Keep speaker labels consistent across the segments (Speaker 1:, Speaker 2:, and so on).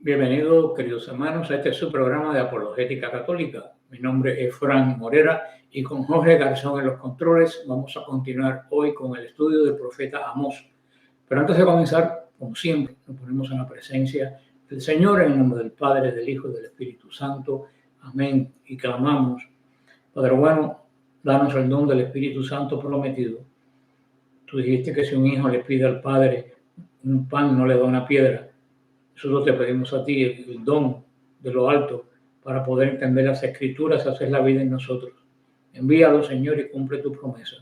Speaker 1: Bienvenidos, queridos hermanos, a este es su programa de Apologética Católica. Mi nombre es Fran Morera y con Jorge Garzón en los controles vamos a continuar hoy con el estudio del profeta Amós. Pero antes de comenzar, como siempre, nos ponemos en la presencia del Señor en el nombre del Padre, del Hijo y del Espíritu Santo. Amén. Y clamamos, Padre bueno, danos el don del Espíritu Santo prometido. Tú dijiste que si un hijo le pide al Padre un pan, no le da una piedra. Nosotros te pedimos a ti el don de lo alto para poder entender las Escrituras, hacer la vida en nosotros. Envíalo, Señor, y cumple tu promesa.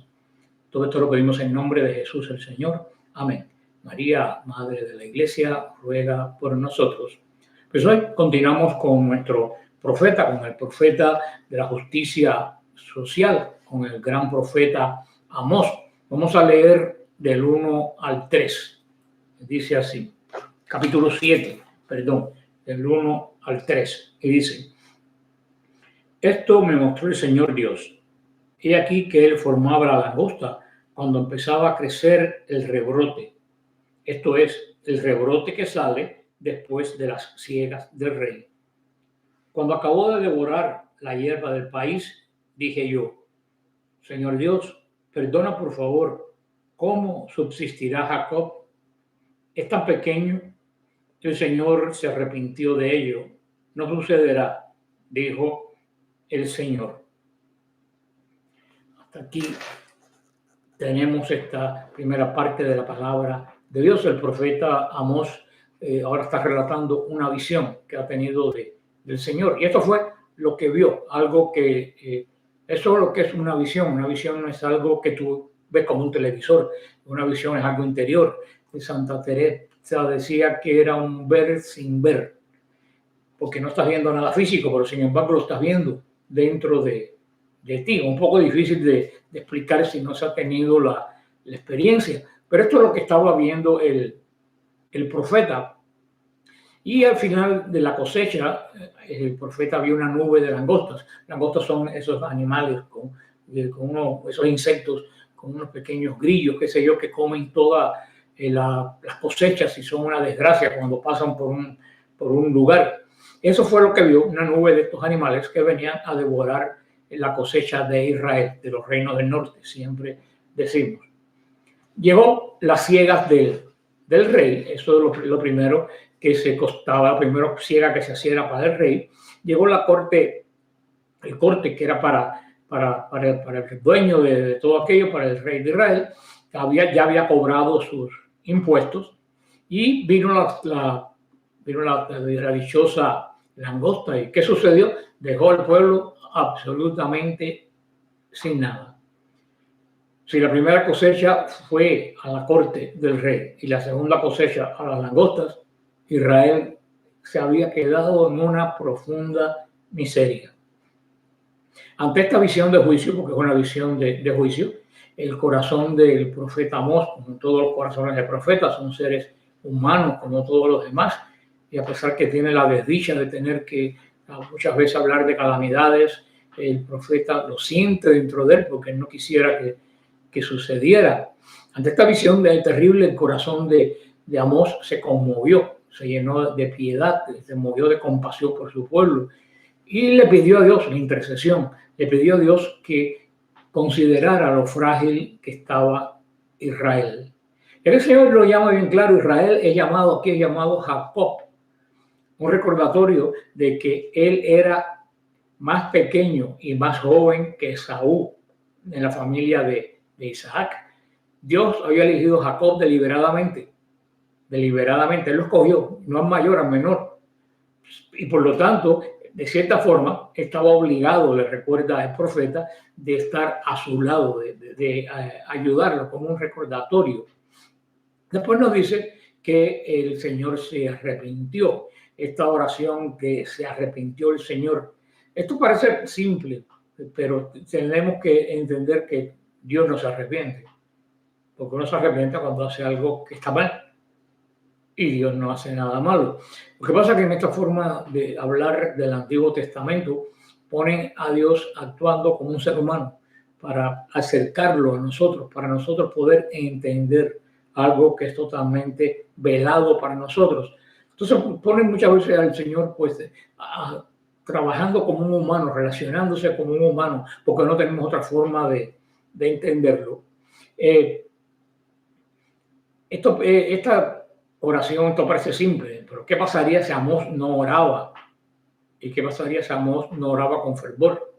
Speaker 1: Todo esto lo pedimos en nombre de Jesús el Señor. Amén. María, Madre de la Iglesia, ruega por nosotros. Pues hoy continuamos con nuestro profeta, con el profeta de la justicia social, con el gran profeta Amós. Vamos a leer del 1 al 3. Dice así. Capítulo 7, del 1 al 3, y dice: Esto me mostró el Señor Dios. He aquí que él formaba la langosta cuando empezaba a crecer el rebrote. Esto es, el rebrote que sale después de las siegas del rey. Cuando acabó de devorar la hierba del país, dije yo: Señor Dios, perdona por favor, ¿cómo subsistirá Jacob? Es tan pequeño. El Señor se arrepintió de ello. No sucederá, dijo el Señor. Hasta aquí tenemos esta primera parte de la palabra de Dios. El profeta Amós ahora está relatando una visión que ha tenido del Señor. Y esto fue lo que vio, algo que eso es lo que es una visión. Una visión no es algo que tú ves como un televisor. Una visión es algo interior. Santa Teresa decía que era un ver sin ver, porque no estás viendo nada físico, pero sin embargo lo estás viendo dentro de ti. Un poco difícil de explicar si no se ha tenido la experiencia, pero esto es lo que estaba viendo el profeta. Y al final de la cosecha, el profeta vio una nube de langostas. Langostas son esos animales esos insectos con unos pequeños grillos, qué sé yo, que comen todas las cosechas y son una desgracia cuando pasan por un lugar. Eso fue lo que vio, una nube de estos animales que venían a devorar la cosecha de Israel, de los reinos del norte, siempre decimos. Llegó las siegas del rey, eso es lo primero que se costaba, la primera siega que se hacía era para el rey. Llegó el corte que era para el dueño de todo aquello, para el rey de Israel, que ya había cobrado sus impuestos, y vino la dichosa langosta. ¿Y qué sucedió? Dejó al pueblo absolutamente sin nada. Si la primera cosecha fue a la corte del rey y la segunda cosecha a las langostas, Israel se había quedado en una profunda miseria. Ante esta visión de juicio, porque es una visión de juicio, el corazón del profeta Amós, como todos los corazones de profetas, son seres humanos como todos los demás, y a pesar que tiene la desdicha de tener que muchas veces hablar de calamidades, el profeta lo siente dentro de él porque él no quisiera que sucediera. Ante esta visión terrible, el corazón de Amós se conmovió, se llenó de piedad, se movió de compasión por su pueblo y le pidió a Dios la intercesión, le pidió a Dios que considerara lo frágil que estaba Israel. El Señor lo llama bien claro: Israel es llamado Jacob, un recordatorio de que él era más pequeño y más joven que Esaú en la familia de Isaac. Dios había elegido a Jacob deliberadamente, él lo escogió, no al mayor, al menor, y por lo tanto, de cierta forma, estaba obligado, le recuerda el profeta, de estar a su lado, de ayudarlo como un recordatorio. Después nos dice que el Señor se arrepintió. Esta oración, que se arrepintió el Señor, esto parece simple, pero tenemos que entender que Dios no se arrepiente, porque uno se arrepiente cuando hace algo que está mal. Y Dios no hace nada malo. Lo que pasa es que en esta forma de hablar del Antiguo Testamento ponen a Dios actuando como un ser humano para acercarlo a nosotros, para nosotros poder entender algo que es totalmente velado para nosotros. Entonces ponen muchas veces al Señor pues trabajando como un humano, relacionándose como un humano, porque no tenemos otra forma de entenderlo. Esta oración, esto parece simple, pero ¿qué pasaría si Amós no oraba? ¿Y qué pasaría si Amós no oraba con fervor?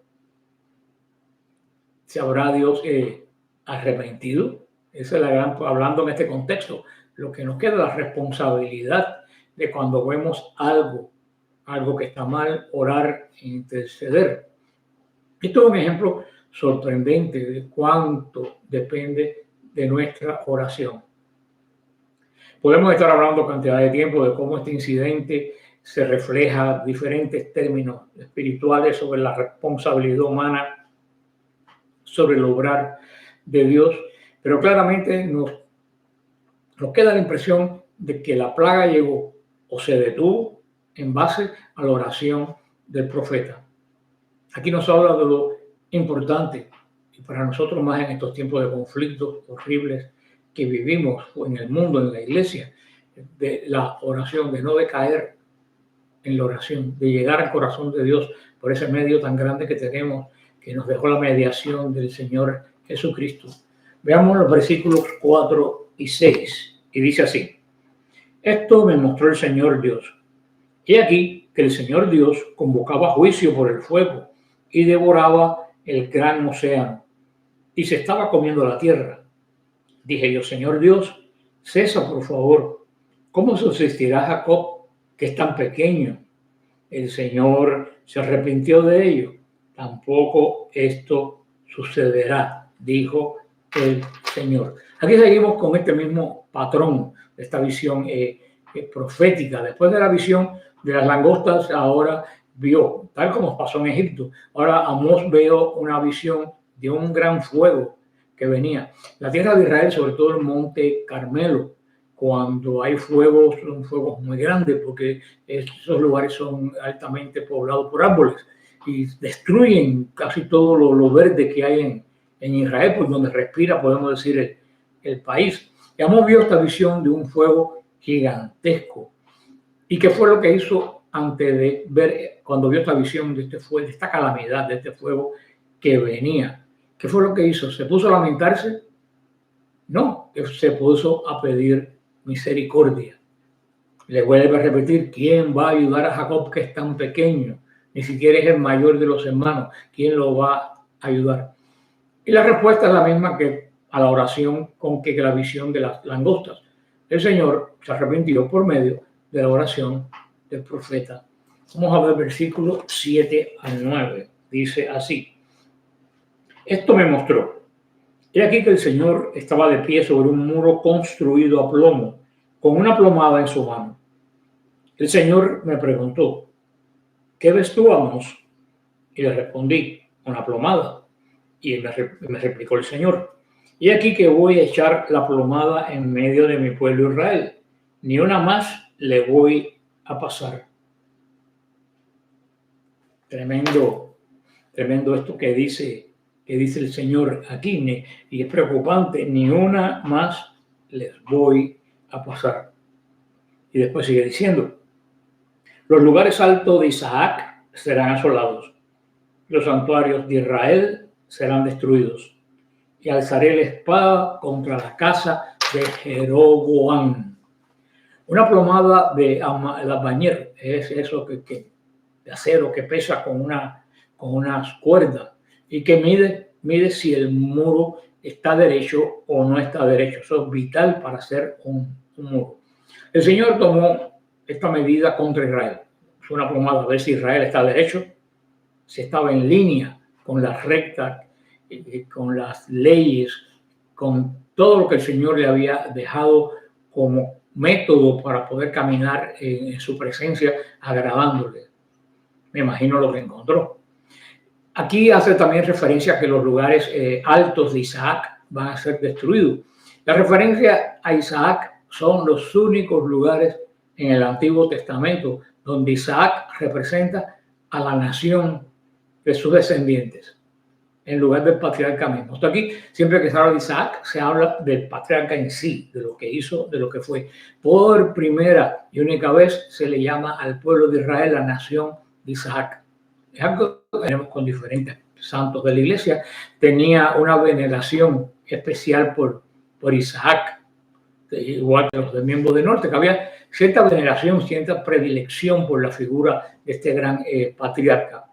Speaker 1: ¿Se habrá Dios arrepentido? Esa es la gran, hablando en este contexto, lo que nos queda es la responsabilidad de cuando vemos algo que está mal, orar e interceder. Esto es un ejemplo sorprendente de cuánto depende de nuestra oración. Podemos estar hablando cantidad de tiempo de cómo este incidente se refleja diferentes términos espirituales sobre la responsabilidad humana, sobre el obrar de Dios, pero claramente nos queda la impresión de que la plaga llegó o se detuvo en base a la oración del profeta. Aquí nos habla de lo importante, y para nosotros más en estos tiempos de conflictos horribles que vivimos en el mundo, en la iglesia, de la oración, de no decaer en la oración, de llegar al corazón de Dios por ese medio tan grande que tenemos, que nos dejó la mediación del Señor Jesucristo. Veamos los versículos 4 y 6, y dice así: esto me mostró el Señor Dios. He aquí que el Señor Dios convocaba juicio por el fuego y devoraba el gran océano, y se estaba comiendo la tierra. Dije yo: Señor Dios, cesa por favor. ¿Cómo subsistirá Jacob, que es tan pequeño? El Señor se arrepintió de ello. Tampoco esto sucederá, dijo el Señor. Aquí seguimos con este mismo patrón, esta visión profética. Después de la visión de las langostas, ahora vio, tal como pasó en Egipto, ahora Amós veo una visión de un gran fuego que venía. La tierra de Israel, sobre todo el monte Carmelo, cuando hay fuegos, son fuegos muy grandes, porque esos lugares son altamente poblados por árboles y destruyen casi todo lo verde que hay en Israel, por donde respira, podemos decir, el país. Y Amós vio esta visión de un fuego gigantesco. ¿Y qué fue lo que hizo antes de ver, cuando vio esta visión de este fuego, de esta calamidad, de este fuego que venía? ¿Qué fue lo que hizo? ¿Se puso a lamentarse? No, se puso a pedir misericordia. Le vuelve a repetir: ¿quién va a ayudar a Jacob, que es tan pequeño? Ni siquiera es el mayor de los hermanos. ¿Quién lo va a ayudar? Y la respuesta es la misma que a la oración con que la visión de las langostas. El Señor se arrepintió por medio de la oración del profeta. Vamos a ver versículos 7 al 9. Dice así: esto me mostró. He aquí que el Señor estaba de pie sobre un muro construido a plomo, con una plomada en su mano. El Señor me preguntó: ¿qué ves tú, Amós? Y le respondí: una plomada. Y me replicó el Señor: y aquí que voy a echar la plomada en medio de mi pueblo Israel, ni una más le voy a pasar. Tremendo esto que dice el Señor aquí, y es preocupante: ni una más les voy a pasar. Y después sigue diciendo: los lugares altos de Isaac serán asolados, los santuarios de Israel serán destruidos, y alzaré la espada contra la casa de Jeroboam. Una plomada de albañil es eso de acero que pesa con unas cuerdas y que mide si el muro está derecho o no está derecho. Eso es vital para hacer un muro. El Señor tomó esta medida contra Israel. Es una plomada, a ver si Israel está derecho, si estaba en línea con las rectas, con las leyes, con todo lo que el Señor le había dejado como método para poder caminar en su presencia, agradándole. Me imagino lo que encontró. Aquí hace también referencia a que los lugares altos de Isaac van a ser destruidos. La referencia a Isaac son los únicos lugares en el Antiguo Testamento donde Isaac representa a la nación de sus descendientes. en lugar del patriarca mismo. Esto aquí, siempre que se habla de Isaac, se habla del patriarca en sí, de lo que hizo, de lo que fue. Por primera y única vez se le llama al pueblo de Israel la nación de Isaac. Es algo que tenemos con diferentes santos de la iglesia. Tenía una veneración especial por Isaac, igual que los del miembro del norte, que había cierta veneración, cierta predilección por la figura de este gran patriarca.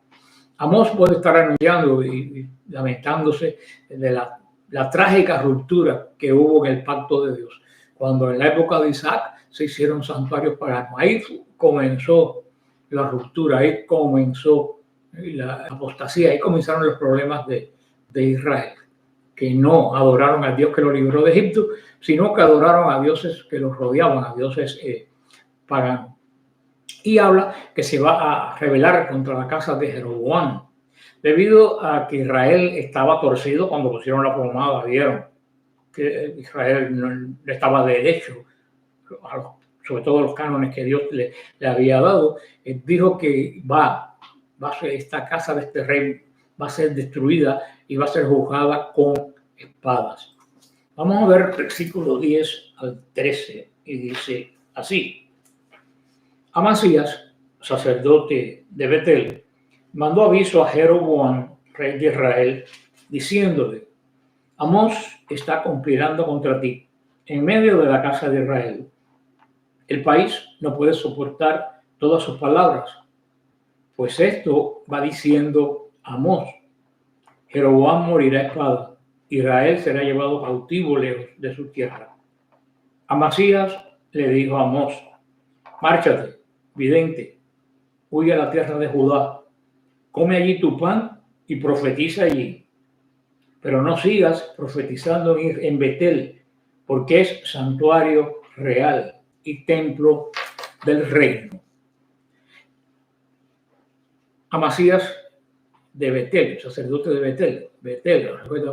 Speaker 1: Amós puede estar anunciando y lamentándose de la trágica ruptura que hubo en el pacto de Dios. Cuando en la época de Isaac se hicieron santuarios paganos. Ahí comenzó la ruptura, ahí comenzó la apostasía, ahí comenzaron los problemas de Israel, que no adoraron al Dios que lo libró de Egipto, sino que adoraron a dioses que los rodeaban, a dioses paganos. Y habla que se va a rebelar contra la casa de Jeroboam, debido a que Israel estaba torcido cuando pusieron la pomada, vieron que Israel no estaba derecho, sobre todo los cánones que Dios le había dado. Dijo que esta casa de este rey va a ser destruida y va a ser juzgada con espadas. Vamos a ver el versículo 10 al 13 y dice así: Amasías, sacerdote de Betel, mandó aviso a Jeroboam, rey de Israel, diciéndole: Amós está conspirando contra ti en medio de la casa de Israel. El país no puede soportar todas sus palabras, pues esto va diciendo Amós: Jeroboam morirá a espada, Israel será llevado cautivo lejos de su tierra. Amasías le dijo a Amós: Márchate, vidente, huye a la tierra de Judá, come allí tu pan y profetiza allí. Pero no sigas profetizando en Betel, porque es santuario real y templo del reino. Amasías de Betel, sacerdote de Betel,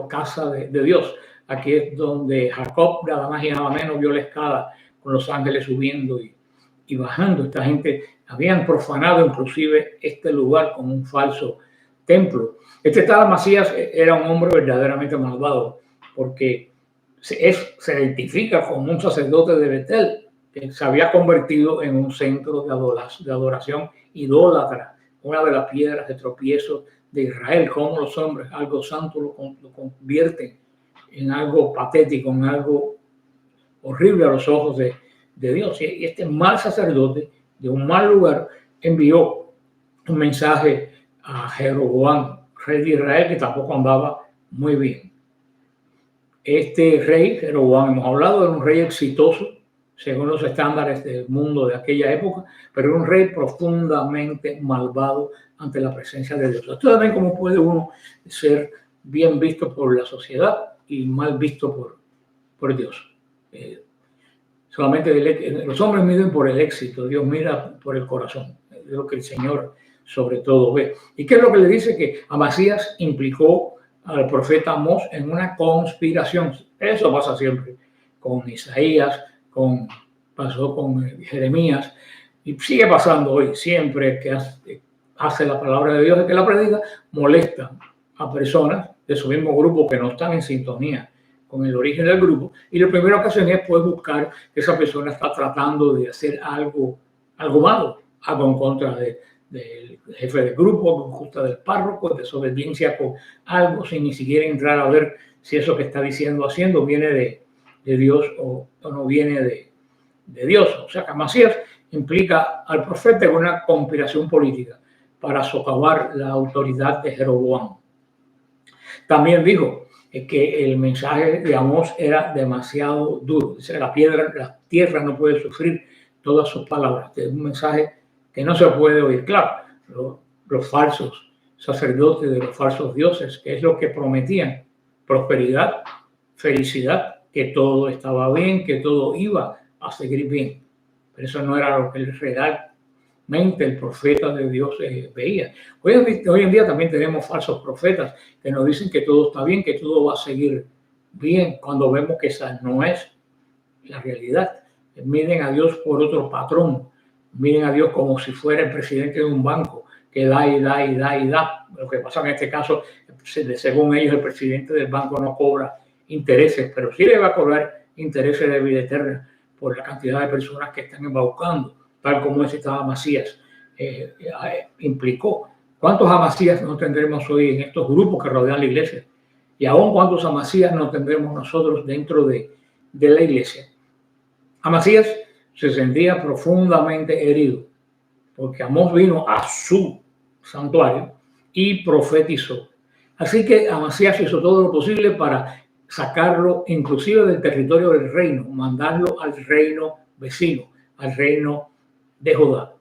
Speaker 1: casa de Dios. Aquí es donde Jacob, nada más y nada menos, vio la escala con los ángeles subiendo y bajando. Esta gente habían profanado inclusive este lugar como un falso templo. Este tal Amasías era un hombre verdaderamente malvado, porque se identifica como un sacerdote de Betel, que se había convertido en un centro de adoración idólatra, una de las piedras de tropiezo de Israel. Como los hombres algo santo lo convierten en algo patético, en algo horrible a los ojos de Dios. Y este mal sacerdote de un mal lugar envió un mensaje a Jeroboam, rey de Israel, que tampoco andaba muy bien. Este rey, Jeroboam, hemos hablado, era un rey exitoso según los estándares del mundo de aquella época, pero era un rey profundamente malvado ante la presencia de Dios. Ustedes ven cómo puede uno ser bien visto por la sociedad y mal visto por Dios. Solamente los hombres miden por el éxito, Dios mira por el corazón. Es lo que el Señor sobre todo ve. ¿Y qué es lo que le dice? Que Amasías implicó al profeta Amós en una conspiración. Eso pasa siempre con Isaías, pasó con Jeremías y sigue pasando hoy. Siempre que hace la palabra de Dios y que la predica, molesta a personas de su mismo grupo que no están en sintonía con el origen del grupo, y lo primero que hacen es buscar que esa persona está tratando de hacer algo malo, algo en contra del jefe del grupo, en contra del párroco, desobediencia con algo, sin ni siquiera entrar a ver si eso que está diciendo, haciendo, viene de Dios o no viene de Dios. O sea, que Amasías implica al profeta en una conspiración política para socavar la autoridad de Jeroboam. También dijo que el mensaje de Amós era demasiado duro. Dice, la tierra no puede sufrir todas sus palabras. Es un mensaje que no se puede oír. Claro, los falsos sacerdotes de los falsos dioses, que es lo que prometían: prosperidad, felicidad, que todo estaba bien, que todo iba a seguir bien. Pero eso no era lo que realmente el profeta de Dios veía. Hoy en día también tenemos falsos profetas que nos dicen que todo está bien, que todo va a seguir bien, cuando vemos que esa no es la realidad. Miren a Dios por otro patrón, miren a Dios como si fuera el presidente de un banco, que da y da y da y da. Lo que pasa en este caso, el según ellos, el presidente del banco no cobra intereses, pero sí le va a cobrar intereses de vida eterna por la cantidad de personas que están embaucando, tal como ese estaba Macías implicó. ¿Cuántos Amasías no tendremos hoy en estos grupos que rodean la iglesia? Y aún cuántos Amasías no tendremos nosotros dentro de la iglesia. Amasías se sentía profundamente herido porque Amós vino a su santuario y profetizó. Así que Amasías hizo todo lo posible para sacarlo inclusive del territorio del reino, mandarlo al reino vecino, al reino de Judá.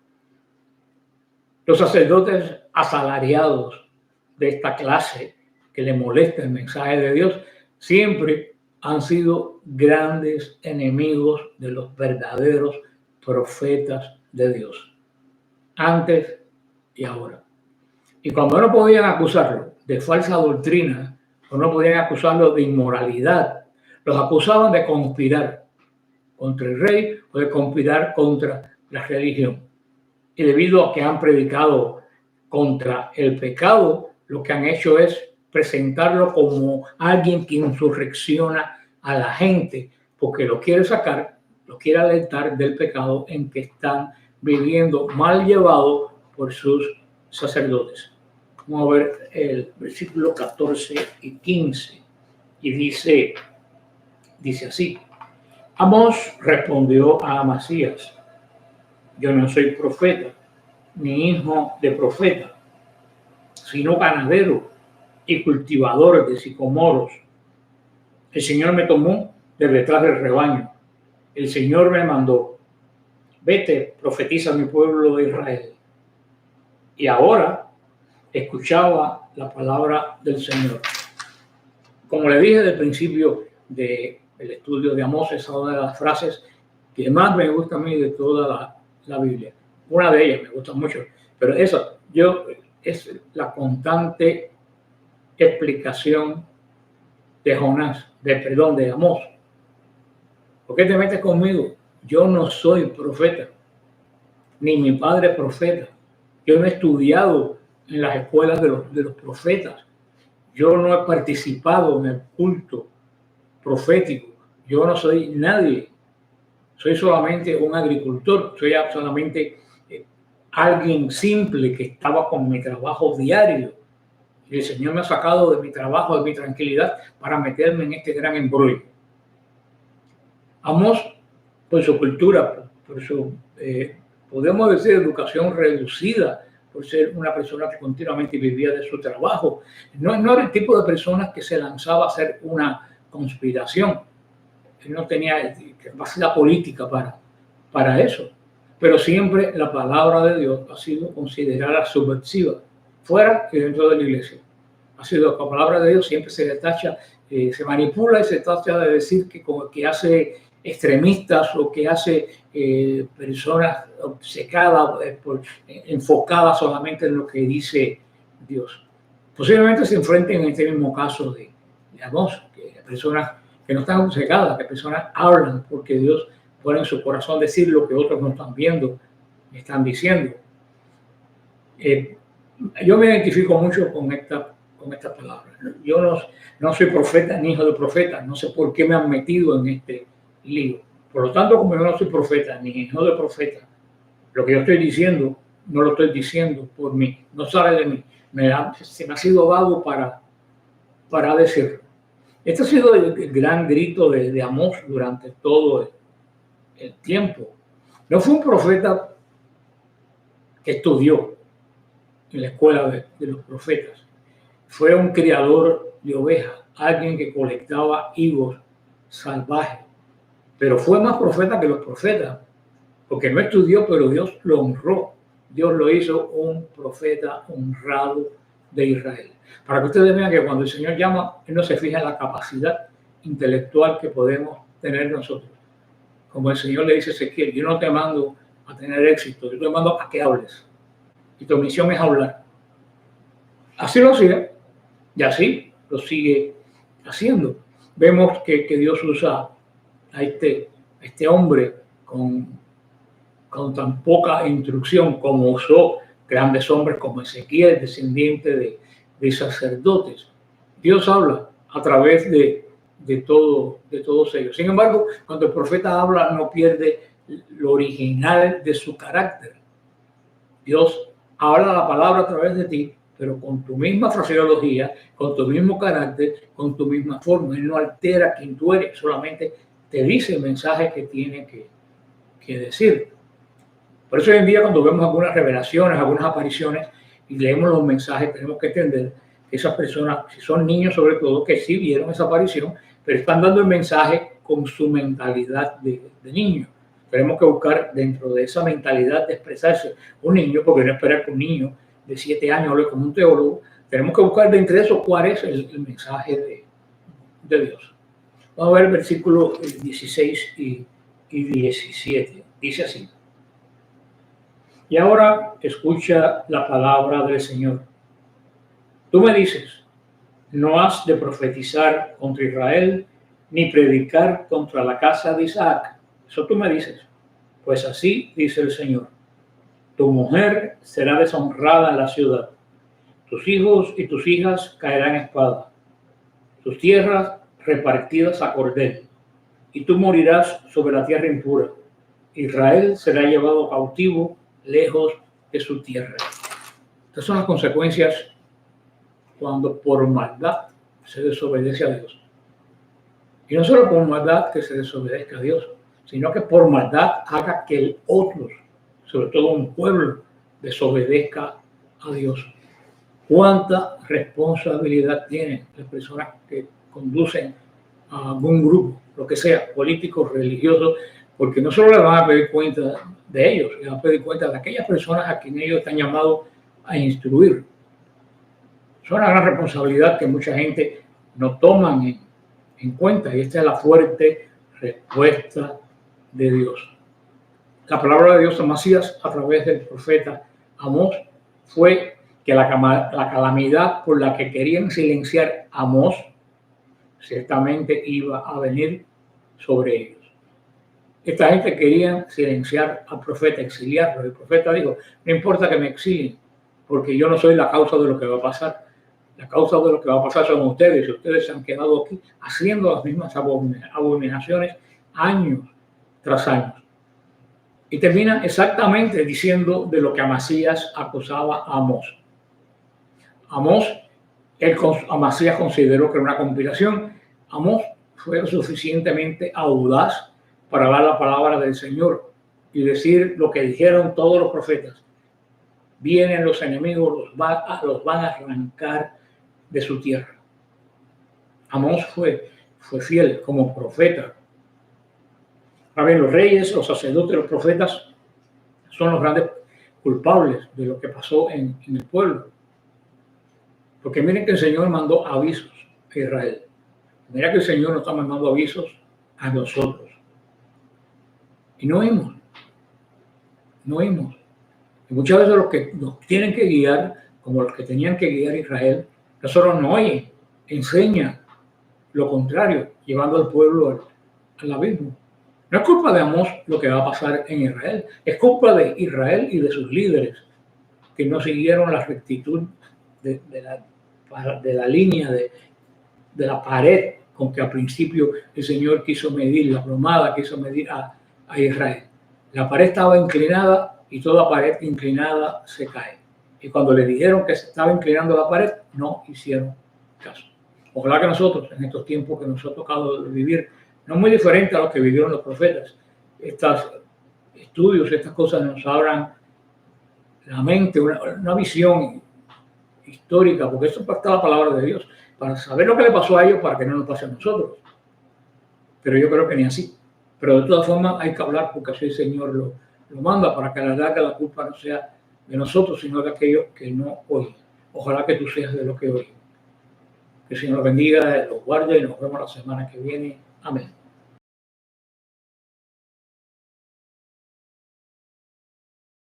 Speaker 1: Los sacerdotes asalariados de esta clase que le molesta el mensaje de Dios siempre han sido grandes enemigos de los verdaderos profetas de Dios, antes y ahora. Y cuando no podían acusarlo de falsa doctrina o no podían acusarlo de inmoralidad, los acusaban de conspirar contra el rey o de conspirar contra la religión. Y debido a que han predicado contra el pecado, lo que han hecho es presentarlo como alguien que insurrecciona a la gente porque lo quiere sacar, lo quiere alertar del pecado en que están viviendo mal llevado por sus sacerdotes. Vamos a ver el versículo 14 y 15 y dice así: Amós respondió a Amasías: yo no soy profeta, ni hijo de profeta, sino ganadero y cultivador de sicomoros. El Señor me tomó de detrás del rebaño. El Señor me mandó: vete, profetiza a mi pueblo de Israel. Y ahora escuchaba la palabra del Señor. Como le dije al principio del estudio de Amós, es una de las frases que más me gusta a mí de toda la Biblia. Una de ellas me gusta mucho, pero esa es la constante explicación de Jonás, de Amós. ¿Por qué te metes conmigo? Yo no soy profeta, ni mi padre profeta. Yo no he estudiado en las escuelas de los profetas. Yo no he participado en el culto profético. Yo no soy nadie. Soy solamente un agricultor. Soy solamente alguien simple que estaba con mi trabajo diario. Y el Señor me ha sacado de mi trabajo, de mi tranquilidad, para meterme en este gran embrollo. Amós, por su cultura, por su, podemos decir, educación reducida, por ser una persona que continuamente vivía de su trabajo, no era el tipo de persona que se lanzaba a hacer una conspiración. Él no tenía capacidad política para eso. Pero siempre la palabra de Dios ha sido considerada subversiva, fuera y dentro de la iglesia. Ha sido la palabra de Dios, siempre se le tacha, se manipula y se tacha de decir que hace extremistas o que hace personas obcecadas, enfocadas solamente en lo que dice Dios. Posiblemente se enfrenten en este mismo caso de Amós, que personas que no están obcecadas, que personas hablan porque Dios pone en su corazón decir lo que otros no están viendo, están diciendo. Yo me identifico mucho con esta palabra. Yo no soy profeta ni hijo de profeta, no sé por qué me han metido en este lío. Por lo tanto, como yo no soy profeta ni hijo de profeta, lo que yo estoy diciendo no lo estoy diciendo por mí, no sale de mí, se me ha sido dado para decirlo. Este ha sido el gran grito de Amós durante todo el tiempo. No fue un profeta que estudió en la escuela de los profetas. Fue un criador de ovejas, alguien que colectaba higos salvajes. Pero fue más profeta que los profetas, porque no estudió, pero Dios lo honró. Dios lo hizo un profeta honrado de Israel. Para que ustedes vean que cuando el Señor llama, Él no se fija en la capacidad intelectual que podemos tener nosotros. Como el Señor le dice a Ezequiel: yo no te mando a tener éxito, yo te mando a que hables. Y tu misión es hablar. Así lo hacía y así lo sigue haciendo. Vemos que Dios usa a este hombre con tan poca instrucción como usó grandes hombres como Ezequiel, descendiente de sacerdotes. Dios habla a través de todos ellos. Sin embargo, cuando el profeta habla, no pierde lo original de su carácter. Dios habla la palabra a través de ti, pero con tu misma fraseología, con tu mismo carácter, con tu misma forma. Él no altera quien tú eres, solamente te dice el mensaje que tiene que decir. Por eso hoy en día, cuando vemos algunas revelaciones, algunas apariciones y leemos los mensajes, tenemos que entender que esas personas, si son niños sobre todo, que sí vieron esa aparición, pero están dando el mensaje con su mentalidad de niño. Tenemos que buscar dentro de esa mentalidad de expresarse un niño, porque no esperar que un niño de 7 años hable como un teólogo. Tenemos que buscar dentro de eso cuál es el mensaje de Dios. Vamos a ver el versículo 16 y 17. Dice así: y ahora escucha la palabra del Señor. Tú me dices, no has de profetizar contra Israel, ni predicar contra la casa de Isaac. Eso tú me dices. Pues así dice el Señor. Tu mujer será deshonrada en la ciudad. Tus hijos y tus hijas caerán en espada. Tus tierras repartidas a cordel. Y tú morirás sobre la tierra impura. Israel será llevado cautivo lejos de su tierra. Estas son las consecuencias cuando por maldad se desobedece a Dios. Y no solo por maldad que se desobedezca a Dios, sino que por maldad haga que otros, sobre todo un pueblo, desobedezca a Dios. ¿Cuánta responsabilidad tienen las personas que conducen a algún grupo, lo que sea, políticos, religiosos? Porque no solo le van a pedir cuenta de ellos, le van a pedir cuenta de aquellas personas a quienes ellos están llamados a instruir. Es una gran responsabilidad que mucha gente no toman en cuenta, y esta es la fuerte respuesta de Dios. La palabra de Dios a Amasías a través del profeta Amós fue que la calamidad por la que querían silenciar a Amós ciertamente iba a venir sobre ellos. Esta gente quería silenciar al profeta, exiliarlo. El profeta dijo, no importa que me exilien, porque yo no soy la causa de lo que va a pasar. La causa de lo que va a pasar son ustedes, y ustedes se han quedado aquí haciendo las mismas abominaciones años tras años. Y termina exactamente diciendo de lo que Amasías acusaba a Amós. Amasías consideró que era una conspiración. Amós fue lo suficientemente audaz para dar la palabra del Señor y decir lo que dijeron todos los profetas. Vienen los enemigos, los van a arrancar de su tierra. Amós fue fiel como profeta. A ver, los reyes, los sacerdotes, los profetas son los grandes culpables de lo que pasó en el pueblo. Porque miren que el Señor mandó avisos a Israel. Mira que el Señor nos está mandando avisos a nosotros. Y no oímos. Y muchas veces los que nos tienen que guiar, como los que tenían que guiar a Israel, nosotros no oyen, enseñan lo contrario, llevando al pueblo al abismo. No es culpa de Amós lo que va a pasar en Israel, es culpa de Israel y de sus líderes que no siguieron la rectitud de la línea de la pared con que al principio el Señor quiso medir, la plomada quiso medir a Israel. La pared estaba inclinada y toda pared inclinada se cae. Y cuando le dijeron que se estaba inclinando la pared, no hicieron caso. Ojalá que nosotros, en estos tiempos que nos ha tocado vivir, no muy diferente a lo que vivieron los profetas, estos estudios, estas cosas nos abran la mente, una visión histórica, porque eso está la palabra de Dios, para saber lo que le pasó a ellos, para que no nos pase a nosotros. Pero yo creo que ni así. Pero de todas formas hay que hablar, porque así el Señor lo manda, para que a la larga la culpa no sea de nosotros, sino de aquellos que no oyen. Ojalá que tú seas de los que oyen. Que el Señor bendiga, los guarde y nos vemos la semana que viene. Amén.